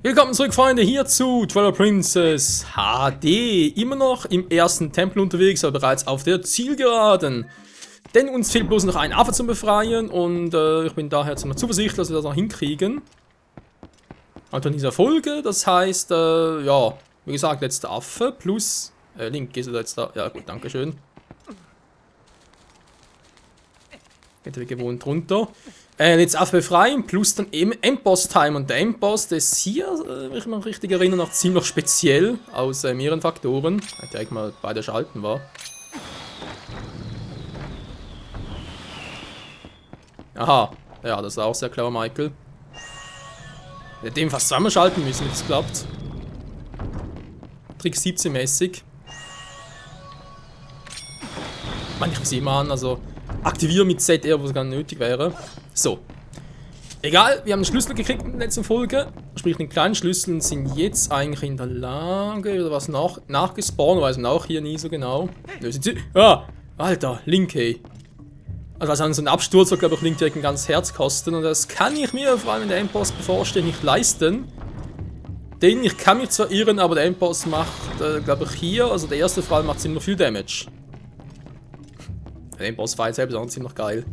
Willkommen zurück, Freunde, hier zu Twilight Princess HD. Immer noch im ersten Tempel unterwegs, aber bereits auf der Zielgeraden. Denn uns fehlt bloß noch ein Affe zum Befreien und ich bin daher ziemlich zuversichtlich, dass wir das noch hinkriegen. Also in dieser Folge, das heißt, ja, wie gesagt, letzter Affe plus, Link ist letzter, ja gut, dankeschön. Geht wie gewohnt runter. Jetzt Affe befreien, plus dann eben Endboss-Time. Und der Endboss, der ist hier, wenn ich mich richtig erinnere, noch ziemlich speziell aus mehreren Faktoren. Der direkt mal beide schalten war. Aha, ja, das war auch sehr clever, Michael. Wir hätten fast zweimal schalten müssen, wenn das klappt. Trick 17-mäßig. Manchmal sehe man an, also aktivieren mit Z eher, wo es gar nicht nötig wäre. So. Egal, wir haben einen Schlüssel gekriegt in der letzten Folge. Sprich, den kleinen Schlüsseln sind jetzt eigentlich in der Lage, oder was nachgespawnt, weiß man auch hier nie so genau. Ja, Alter, Link, ey. Also so ein Absturz wird, glaube ich, Link direkt ein ganzes Herz kosten. Und das kann ich mir, vor allem wenn der Endboss bevorsteht, nicht leisten. Denn ich kann mich zwar irren, aber der Endboss macht, glaube ich, hier, also der erste Fall macht ziemlich viel Damage. Der Endboss-Fight selbst ist auch ziemlich geil.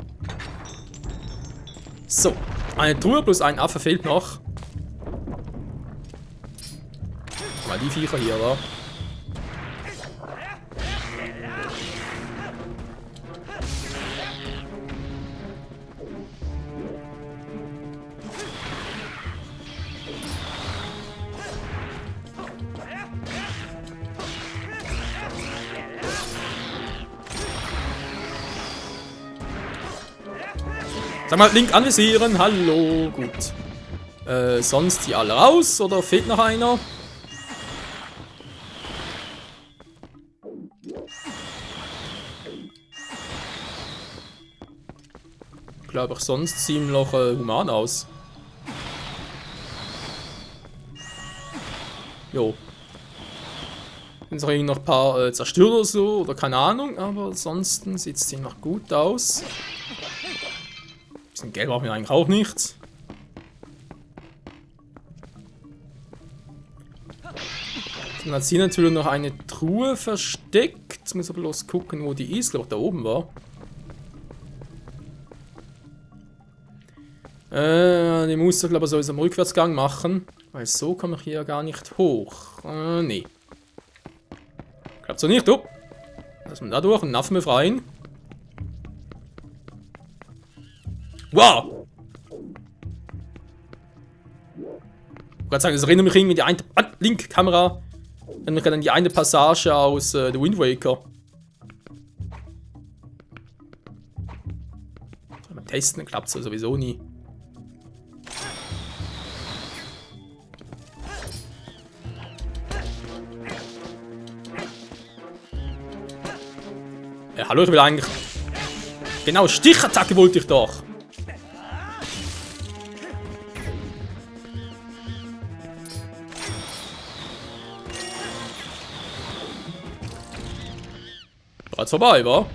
So, eine Truhe plus ein Affe fehlt noch. Mal die Viecher hier, oder? Sag mal, Link anvisieren, hallo, gut. Sonst die alle raus, oder fehlt noch einer? Glaube ich sonst ziemlich human aus. Jo. Sind noch ein paar zerstört oder so, oder keine Ahnung, aber ansonsten sieht es ziemlich gut aus. Geld brauchen wir eigentlich auch nicht. Dann hat sie natürlich noch eine Truhe versteckt. Jetzt muss aber bloß gucken, wo die ist. Ich glaube, da oben war. Die muss ich, glaube ich, sowieso im Rückwärtsgang machen. Weil so komme ich hier gar nicht hoch. Nee. Klappt so nicht. Oh. Lass mal da durch einen Affen befreien. Wow! Ich wollte sagen, das erinnert mich irgendwie an die eine Link-Kamera. Erinnert mich an die eine Passage aus The Wind Waker. Mal testen, klappt es sowieso nie. Ja, hallo, ich will eigentlich. Genau, Stichattacke wollte ich doch. Bereits vorbei, wa?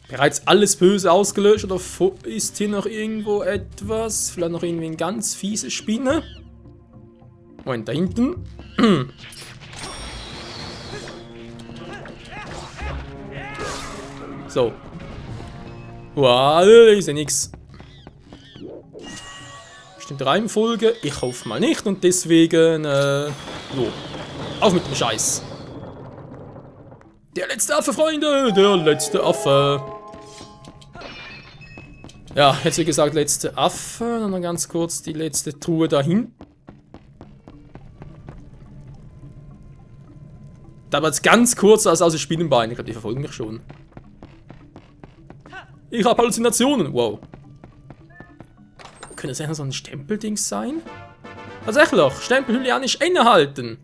Bereits alles Böse ausgelöscht oder ist hier noch irgendwo etwas? Vielleicht noch irgendwie eine ganz fiese Spinne? Moment, da hinten. So. Wow, ich sehe nix. Bestimmte Reihenfolge. Ich hoffe mal nicht und deswegen, so. Auf mit dem Scheiß. Der letzte Affe, Freunde. Der letzte Affe. Ja, jetzt wie gesagt, letzte Affe. Dann noch ganz kurz die letzte Truhe dahin. Da war jetzt ganz kurz als aus den Spinnenbeinen. Ich glaube, die verfolgen mich schon. Ich habe Halluzinationen. Wow. Könnte das eigentlich so ein Stempeldings sein? Tatsächlich. Stempel Hylianisch innehalten.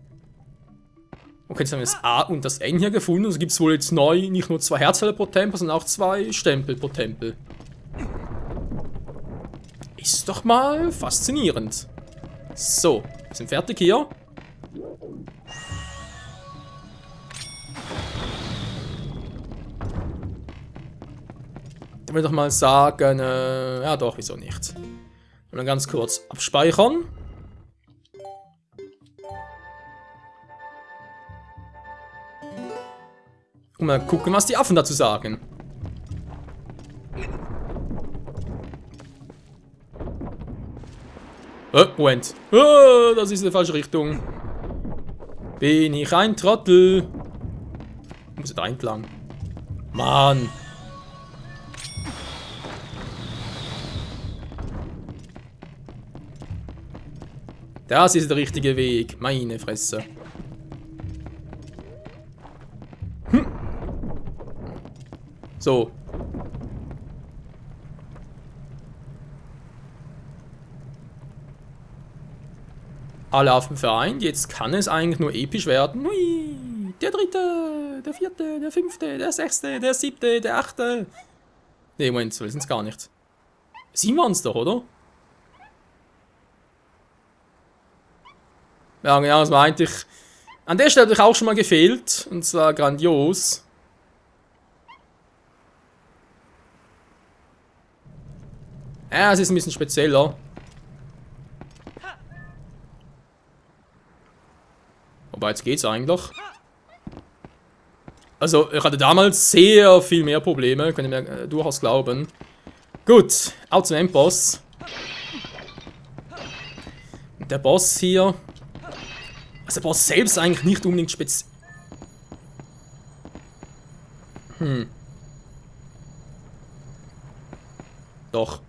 Okay, jetzt haben wir das A und das N hier gefunden. Also gibt es wohl jetzt neu nicht nur 2 Herzfälle pro Tempel, sondern auch 2 Stempel pro Tempel. Ist doch mal faszinierend. So, wir sind fertig hier. Dann will ich doch mal sagen, ja doch, wieso nicht. dann ganz kurz abspeichern. Und mal gucken, was die Affen dazu sagen. Moment. Oh, das ist die falsche Richtung. Bin ich ein Trottel? Muss da entlang. Mann. Das ist der richtige Weg. Meine Fresse. So. Alle Affen vereint. Jetzt kann es eigentlich nur episch werden. Hui, der dritte, der vierte, der fünfte, der sechste, der siebte, der achte. Ne, Moment, so sind es gar nicht. 7 waren es doch, oder? Ja, genau, das meinte ich. An der Stelle habe ich auch schon mal gefehlt. Und zwar grandios. Ja, es ist ein bisschen spezieller. Wobei, jetzt geht's eigentlich. Also, ich hatte damals sehr viel mehr Probleme, könnt ihr mir durchaus glauben. Gut, auch zum Endboss. Und der Boss hier. Also, der Boss selbst ist eigentlich nicht unbedingt speziell. Doch.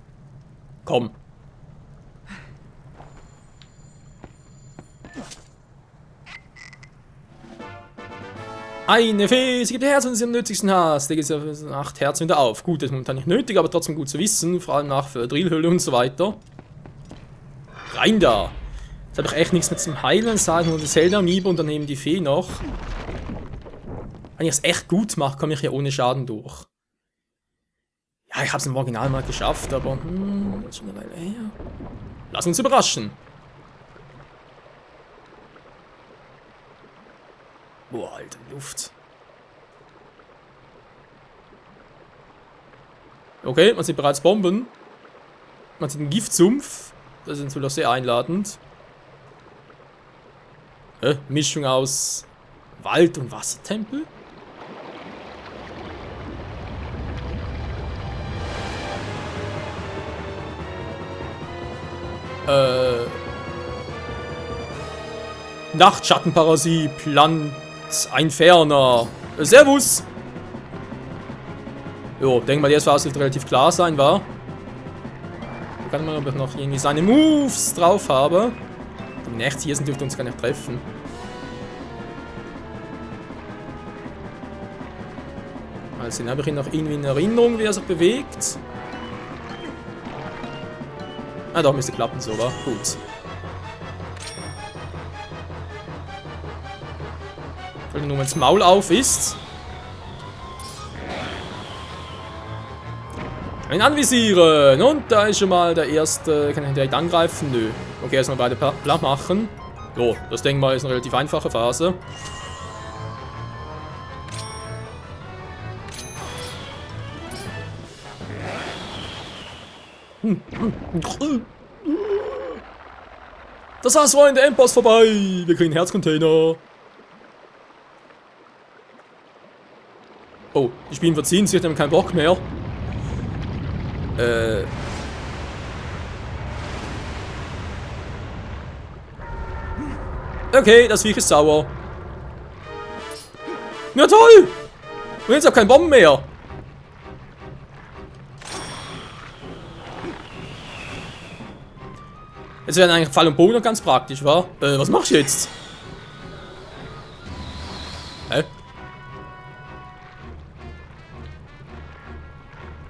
Komm. Eine Fee, sie gibt Herz, wenn sie am nötigsten hast. Lege sie auf 8 Herzen wieder auf. Gut, das ist momentan nicht nötig, aber trotzdem gut zu wissen. Vor allem nach für Drillhöhle und so weiter. Rein da. Jetzt habe ich echt nichts mehr zum Heilen. Sagen nur die Zelda-Amiibo und dann eben die Fee noch. Wenn ich es echt gut mache, komme ich ja ohne Schaden durch. Ja, ich habe es im Original mal geschafft, aber das ist schon eine Weile her. Lass uns überraschen. Boah, Alter, Luft. Okay, man sieht bereits Bomben. Man sieht einen Giftsumpf. Das ist natürlich sehr einladend. Mischung aus Wald- und Wassertempel. Nachtschattenparasit, Plant, Inferner. Servus! Jo, denk mal, jetzt war es relativ klar sein, war. Da kann man aber noch irgendwie seine Moves drauf haben. Die Nächthiesen dürfte uns gar nicht treffen. Also, den habe ich ihn noch irgendwie in Erinnerung, wie er sich bewegt. Ah, doch, müsste klappen, so, war gut. Nur wenn das Maul auf ist. Ein Anvisieren. Und da ist schon mal der erste. Kann ich direkt angreifen? Nö. Okay, erstmal beide platt machen. Jo, das denke ich mal ist eine relativ einfache Phase. Das war's, Freunde. Endboss vorbei. Wir kriegen Herzcontainer. Oh, die Spielen verziehen sich, haben keinen Bock mehr. Okay, das Viech ist sauer. Ja toll! Und jetzt auch keine Bomben mehr. Jetzt wären eigentlich Pfeil und Bogen noch ganz praktisch, wa? Was machst du jetzt? Hä?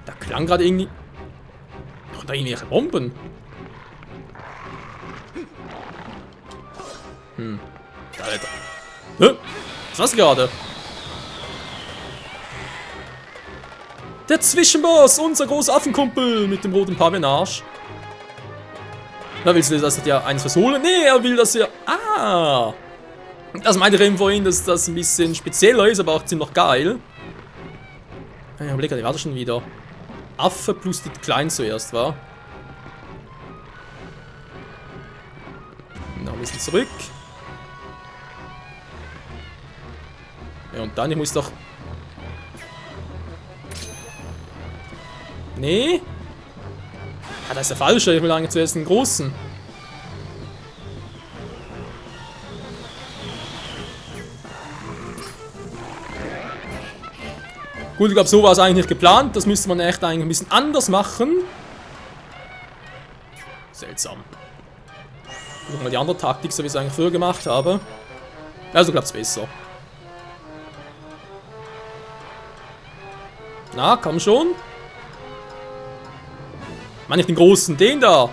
Da klang gerade irgendwie... Da irgendwelche Bomben. Alter. Hä? Was war's gerade? Der Zwischenboss, unser großer Affenkumpel mit dem roten Pavianarsch. Na, willst du, dass er dir eins versohlen? Nee, er will, dass er... Ah! Das meinte ich eben vorhin, dass das ein bisschen spezieller ist, aber auch ziemlich geil. Ich überlege, der war das schon wieder. Affe plus die Kleinen zuerst, war. ein bisschen zurück. Ja, und dann, ich muss doch... Nee. Ah, das ist der falsche. Ich will eigentlich zuerst den großen. Gut, ich glaube, so war es eigentlich nicht geplant. Das müsste man echt eigentlich ein bisschen anders machen. Seltsam. Versuchen wir die andere Taktik, so wie ich es eigentlich früher gemacht habe. Also klappt es besser. Na, komm schon. Mann, ich den großen, den da.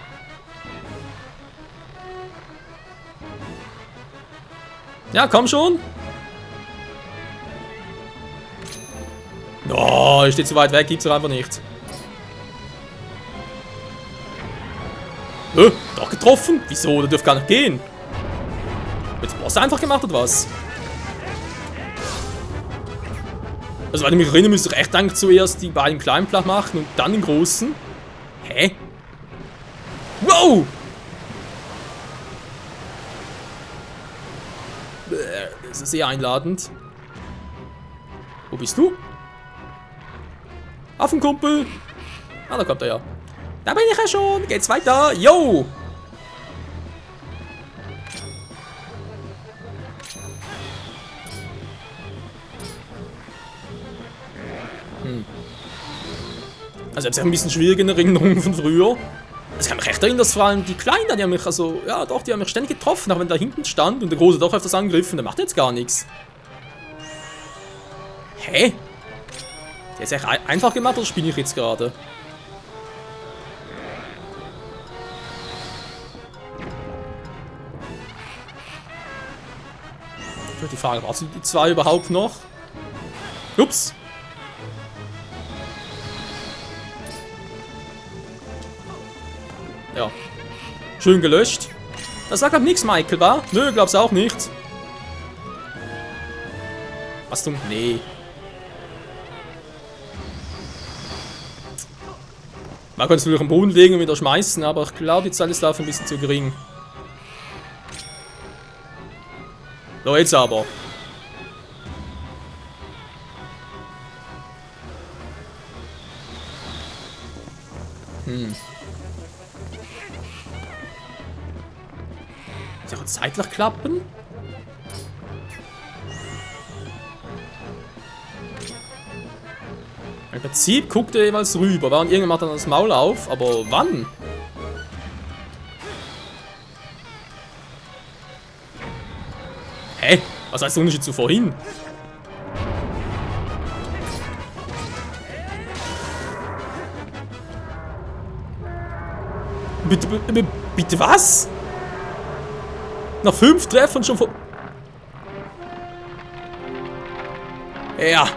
Ja, komm schon. Oh, er steht zu weit weg, gibt's doch einfach nicht. Doch getroffen? Wieso? Der dürfte gar nicht gehen. Jetzt Boss einfach gemacht oder was? Also, weil ich mich erinnere, müsste ich echt eigentlich zuerst die beiden kleinen platt machen und dann den großen. Hä? Wow! Das ist sehr einladend. Wo bist du? Affenkumpel! Ah, da kommt er ja. Da bin ich ja schon. Geht's weiter? Yo! Also, ich habe ein bisschen schwierige Erinnerungen von früher. Es kann mich echt erinnern, dass vor allem die Kleinen, die haben mich also, ja doch, die haben mich ständig getroffen, auch wenn da hinten stand und der Große doch öfters angegriffen, der macht jetzt gar nichts. Hä? Der ist echt einfach gemacht, oder spiele ich jetzt gerade? Die Frage, was sind die zwei überhaupt noch? Ups. Ja. Schön gelöscht. Das war, glaub ich, nix, Michael, wa? Nö, glaub's auch nicht. Was du? Nee. Man könnte es natürlich am Boden legen und wieder schmeißen, aber ich glaube, die Zahl ist dafür ein bisschen zu gering. So, jetzt aber. Soll auch zeitlich klappen? Im Prinzip guckt er jeweils rüber. Und irgendwann macht er dann das Maul auf, aber wann? Hä? Was heißt der Unterschied zu vorhin? Bitte was? Nach 5 Treffern schon vor... Ja.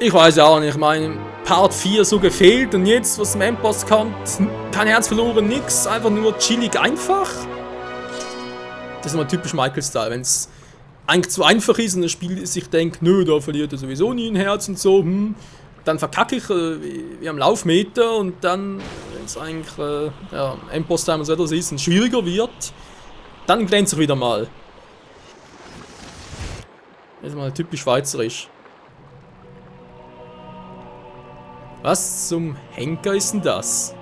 Ich weiß ja auch nicht, ich meine, Part 4 so gefehlt und jetzt, was im Endboss kommt, kein Herz verloren, nix, einfach nur chillig einfach. Das ist immer typisch Michael-Style, wenn es eigentlich zu einfach ist und das Spiel sich denkt, nö, da verliert er sowieso nie ein Herz und so, dann verkacke ich wie am Laufmeter und dann, wenn es eigentlich, ja, Endboss-Time und so etwas ist und schwieriger wird, dann glänzt er wieder mal. Das ist mal typisch schweizerisch. Was zum Henker ist denn das?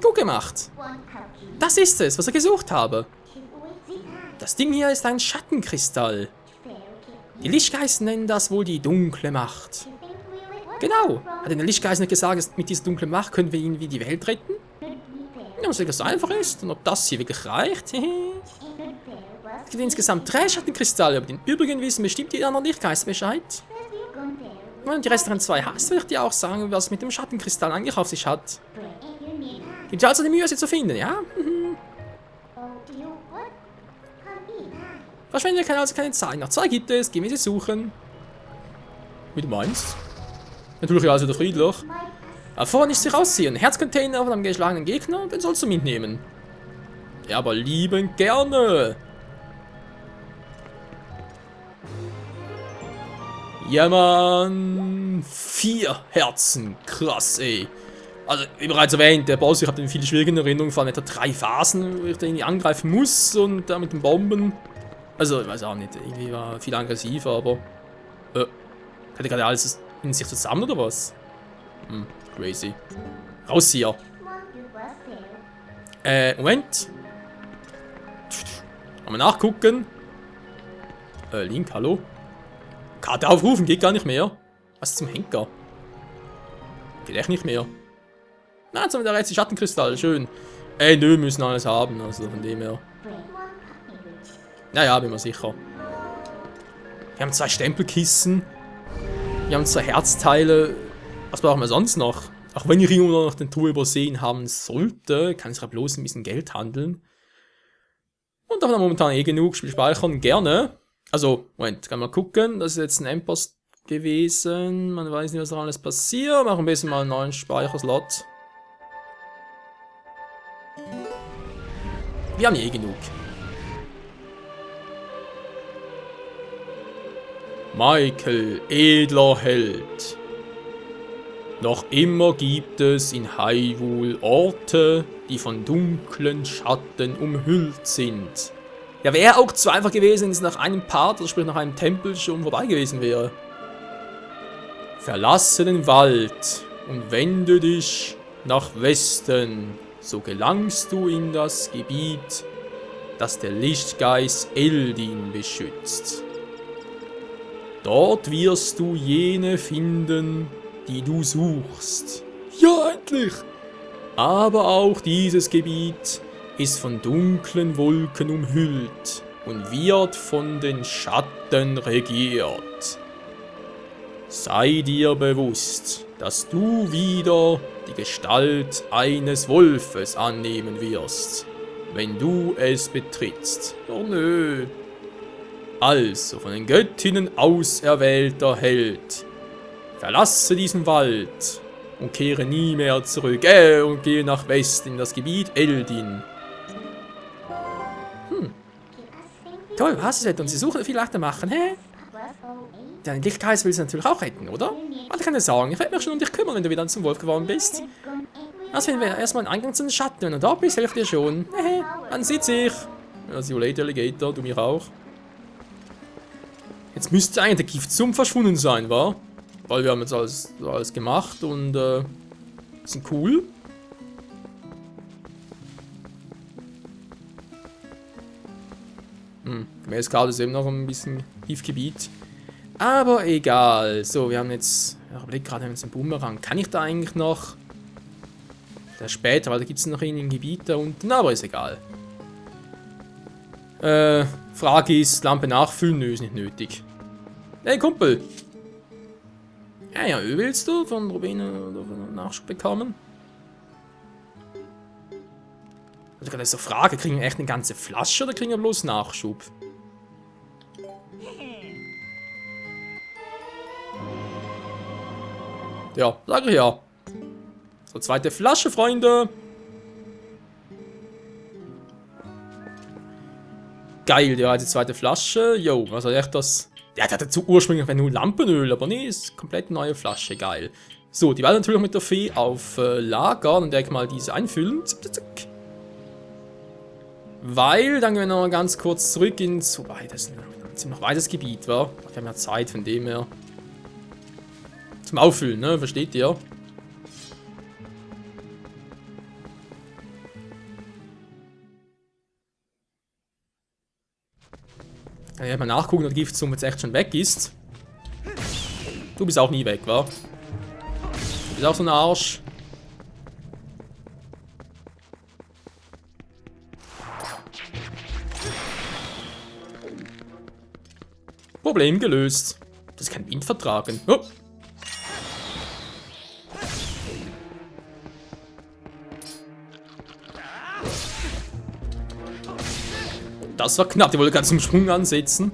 Gut gemacht. Das ist es, was ich gesucht habe. Das Ding hier ist ein Schattenkristall. Die Lichtgeister nennen das wohl die dunkle Macht. Genau. Hat der Lichtgeist nicht gesagt, mit dieser dunklen Macht können wir ihn wie die Welt retten? Ja, was wirklich so einfach ist und ob das hier wirklich reicht. Es gibt insgesamt 3 Schattenkristalle, aber den übrigen wissen bestimmt die anderen Lichtgeister Bescheid. Wenn du die restlichen 2 hast, will ich dir auch sagen, was mit dem Schattenkristall eigentlich auf sich hat. Gibt dir also die Mühe, sie zu finden, ja? Verschwende also keine Zeit. Noch 2 gibt es, gehen wir sie suchen. Wie du meinst? Natürlich also der Friedlich. Vorher nicht sich rausziehen. Herzcontainer von einem geschlagenen Gegner, den sollst du mitnehmen. Ja, aber liebend gerne. Ja, Mann. 4 Herzen. Krass, ey. Also, wie bereits erwähnt, der Boss, ich habe den viele schwierigen Erinnerungen, vor allem hat er 3 Phasen, wo ich da irgendwie angreifen muss und da mit den Bomben. Also, ich weiß auch nicht, irgendwie war viel aggressiver, aber. Hat er gerade alles in sich zusammen oder was? Crazy. Raus hier. Moment. Mal nachgucken. Link, hallo? Karte aufrufen, geht gar nicht mehr. Was zum Henker? Geht echt nicht mehr. Na, jetzt haben wir da jetzt Schattenkristall, schön. Nö, müssen alles haben, also von dem her. Naja, bin mir sicher. Wir haben 2 Stempelkissen. Wir haben 2 Herzteile. Was brauchen wir sonst noch? Auch wenn ich irgendwo noch den Truhe übersehen haben sollte, kann es ja bloß ein bisschen Geld handeln. Und davon haben wir momentan eh genug. Spiel speichern, gerne. Also, Moment, kann mal gucken. Das ist jetzt ein Endpost gewesen. Man weiß nicht, was da alles passiert. Machen ein bisschen mal einen neuen Speicherslot. Wir haben eh genug. Michael, edler Held. Noch immer gibt es in Hyrule Orte, die von dunklen Schatten umhüllt sind. Ja, wäre auch zu einfach gewesen, wenn es nach einem Part, also sprich nach einem Tempel, schon vorbei gewesen wäre. Verlasse den Wald und wende dich nach Westen, so gelangst du in das Gebiet, das der Lichtgeist Eldin beschützt. Dort wirst du jene finden, die du suchst. Ja, endlich! Aber auch dieses Gebiet ist von dunklen Wolken umhüllt und wird von den Schatten regiert. Sei dir bewusst, dass du wieder die Gestalt eines Wolfes annehmen wirst, wenn du es betrittst. Oh nö. Also, von den Göttinnen auserwählter Held, verlasse diesen Wald und kehre nie mehr zurück. Und gehe nach Westen in das Gebiet Eldin. Toll, was wird uns die Suche viel leichter machen, hä? Dein Lichtgeist will sie natürlich auch retten, oder? Warte, keine Sorgen, ich werde mich schon um dich kümmern, wenn du wieder zum Wolf geworden bist. Also finden wir erstmal einen Eingang zu den Schatten. Wenn du da bist, hilft dir schon. Man sieht sich. Ja, see you later, Alligator, du mich auch. Jetzt müsste eigentlich der Giftsumpf verschwunden sein, wa? Weil wir haben jetzt alles gemacht und sind cool. Gemäß Karte ist eben noch ein bisschen Tiefgebiet. Aber egal. So, wir haben jetzt. Ich überlege gerade, wir haben jetzt einen Bumerang. Kann ich da eigentlich noch. Vielleicht später, weil da gibt es noch ein Gebiet da unten, aber ist egal. Frage ist, Lampe nachfüllen? Nö, ist nicht nötig. Hey Kumpel! Ja, Öl willst du von Rubine oder von Nachschub bekommen? Also gerade so Frage, kriegen wir echt eine ganze Flasche oder kriegen wir bloß Nachschub? Ja, sage ich ja. So, zweite Flasche, Freunde. Geil, ja, die zweite Flasche. Jo, was hat echt das? Ja, der hat dazu ursprünglich nur Lampenöl, aber nee, ist komplett neue Flasche, geil. So, die werden natürlich mit der Fee auf Lager, dann werde ich mal diese einfüllen. Weil, dann gehen wir noch ganz kurz zurück ins, wobei, das ist ein ziemlich weites Gebiet, wa? Wir haben ja Zeit, von dem her. Zum Auffüllen, ne, versteht ihr? Kann ich mal nachgucken, ob der Giftsumpf jetzt echt schon weg ist. Du bist auch nie weg, wa? Du bist auch so ein Arsch. Problem gelöst. Das kann Wind vertragen. Oh. Das war knapp, der wollte ganz zum Sprung ansetzen.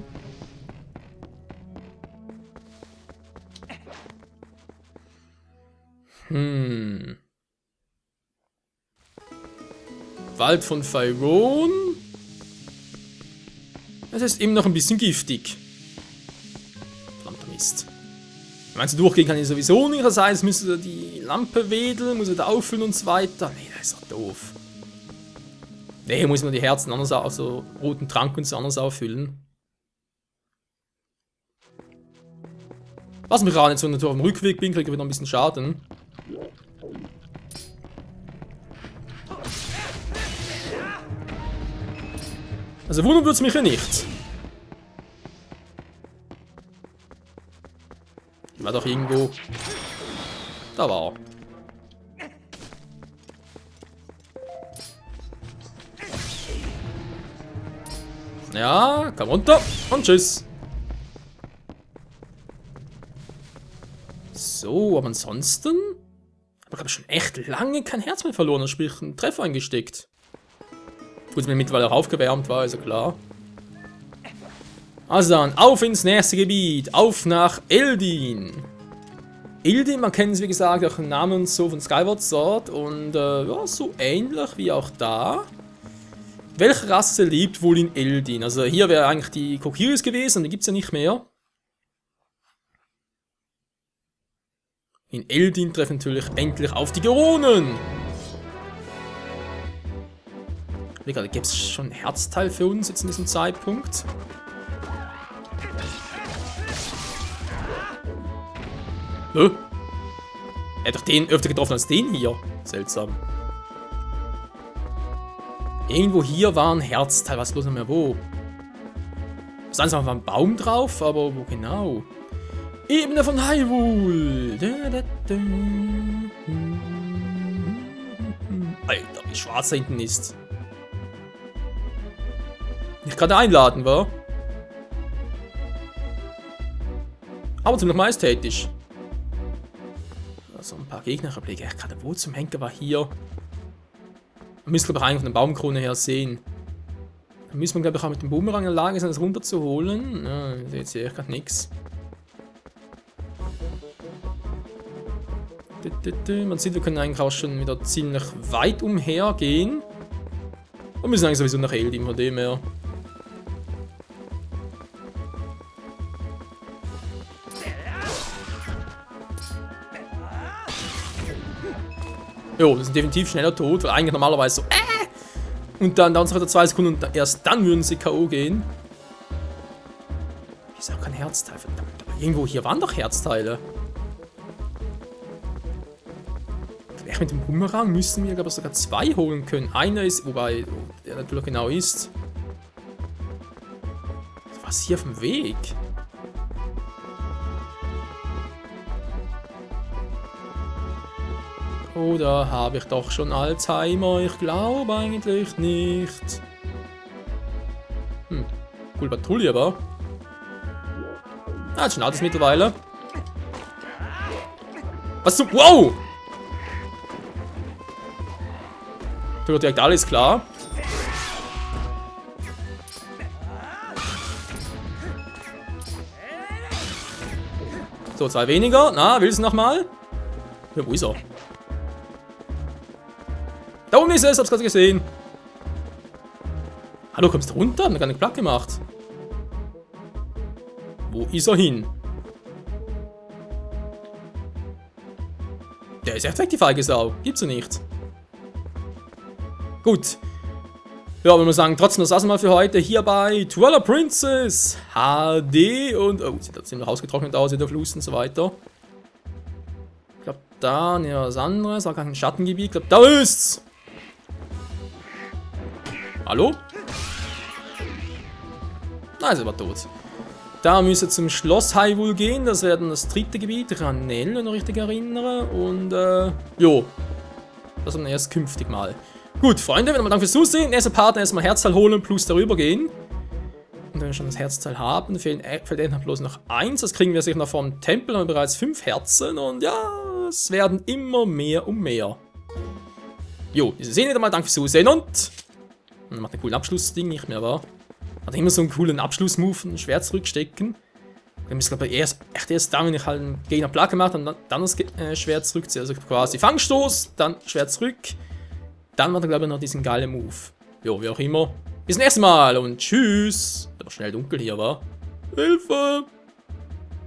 Wald von Faerûn. Es ist eben noch ein bisschen giftig. Verdammter Mist. Meinst du, durchgehen kann ich sowieso nicht, das heißt, müsste die Lampe wedeln, muss er da auffüllen und so weiter. Nee, das ist doch doof. Nee, muss man die Herzen anders, also roten Trank und so anders auffüllen. Was mich gerade nicht so natürlich auf dem Rückweg bin, kriege ich wieder ein bisschen Schaden. Also wundern würde es mich ja nicht. Ich war doch irgendwo. Da war er. Ja, komm runter und tschüss. So, aber ansonsten habe ich glaube schon echt lange kein Herz mehr verloren, sprich einen Treffer eingesteckt. Gut, wenn mittlerweile auch aufgewärmt war, ist ja klar. Also dann, auf ins nächste Gebiet, auf nach Eldin. Eldin, man kennt es wie gesagt auch im Namen und so von Skyward Sword und ja, so ähnlich wie auch da. Welche Rasse lebt wohl in Eldin? Also hier wäre eigentlich die Kokiris gewesen, die gibt es ja nicht mehr. In Eldin treffen natürlich endlich auf die Geronen. Gibt es schon ein Herzteil für uns jetzt in diesem Zeitpunkt? Nö. Er hat doch den öfter getroffen als den hier. Seltsam. Irgendwo hier war ein Herzteil, was bloß noch mehr wo. Das ist einfach ein Baum drauf, aber wo genau? Ebene von Hyrule. Alter, wie schwarz da hinten ist. Ich gerade einladen, war. Aber ziemlich majestätisch. Also ein paar Gegner überlege ich gerade, wo zum Henker war hier. Man müsste glaube ich eigentlich von der Baumkrone her sehen. Da müssen wir glaube ich auch mit dem Boomerang in der Lage sein, das runterzuholen. Ja, jetzt sehe ich gerade nichts. Man sieht, wir können eigentlich auch schon wieder ziemlich weit umhergehen. Wir müssen eigentlich sowieso nach Eldin, von dem her. Jo, wir sind definitiv schneller tot, weil eigentlich normalerweise so und dann dauert es noch 2 Sekunden und erst dann würden sie K.O. gehen. Hier ist auch kein Herzteil, verdammt. Aber irgendwo hier waren doch Herzteile. Vielleicht mit dem Bumerang müssen wir aber sogar 2 holen können. Einer ist, wobei der natürlich genau ist. Was hier auf dem Weg? Oder habe ich doch schon Alzheimer? Ich glaube eigentlich nicht. Cool Patrouille aber. Ah, jetzt schon alles mittlerweile. Was zum... Wow! Da wird direkt alles klar. So, 2 weniger. Na, willst du nochmal? Ja, wo ist er? Da oben ist es, hab's gerade gesehen. Hallo, kommst du runter? Hat mir gar nicht platt gemacht. Wo ist er hin? Der ist echt weg, die feige Sau. Gibt's ja nicht. Gut. Ja, wenn wir sagen, trotzdem das mal für heute hier bei Twilight Princess HD und... Oh, sieht da ziemlich ausgetrocknet aus, der Fluss und so weiter. Ich glaube, da, ne, was anderes. War gar kein Schattengebiet. Ich glaube, da ist's! Hallo? Na, ist aber tot. Da müsst ihr zum Schloss Hyrule gehen. Das wäre dann das 3. Gebiet. Ranel, wenn ich mich richtig erinnere. Und, jo. Das dann erst künftig mal. Gut, Freunde, wenn wir danke fürs Zusehen. Nächster Part, erstmal Herzteil holen plus darüber gehen. Und wenn wir schon das Herzteil haben, fehlt endlich bloß noch 1. Das kriegen wir sicher noch vom Tempel. Haben wir bereits 5 Herzen. Und ja, es werden immer mehr und mehr. Jo, wir sehen wieder mal. Danke fürs Zusehen und... Man macht einen coolen Abschlussding, nicht mehr wahr? Hat immer so einen coolen Abschlussmove, ein Schwert zurückstecken. Dann ist glaube ich erst dann, wenn ich halt einen Gegner platt gemacht habe, dann das Schwert zurückziehe. Also quasi Fangstoß, dann Schwert zurück. Dann macht er glaube ich noch diesen geilen Move. Jo, wie auch immer. Bis zum nächsten Mal und tschüss. Wird doch schnell dunkel hier, wa? Hilfe!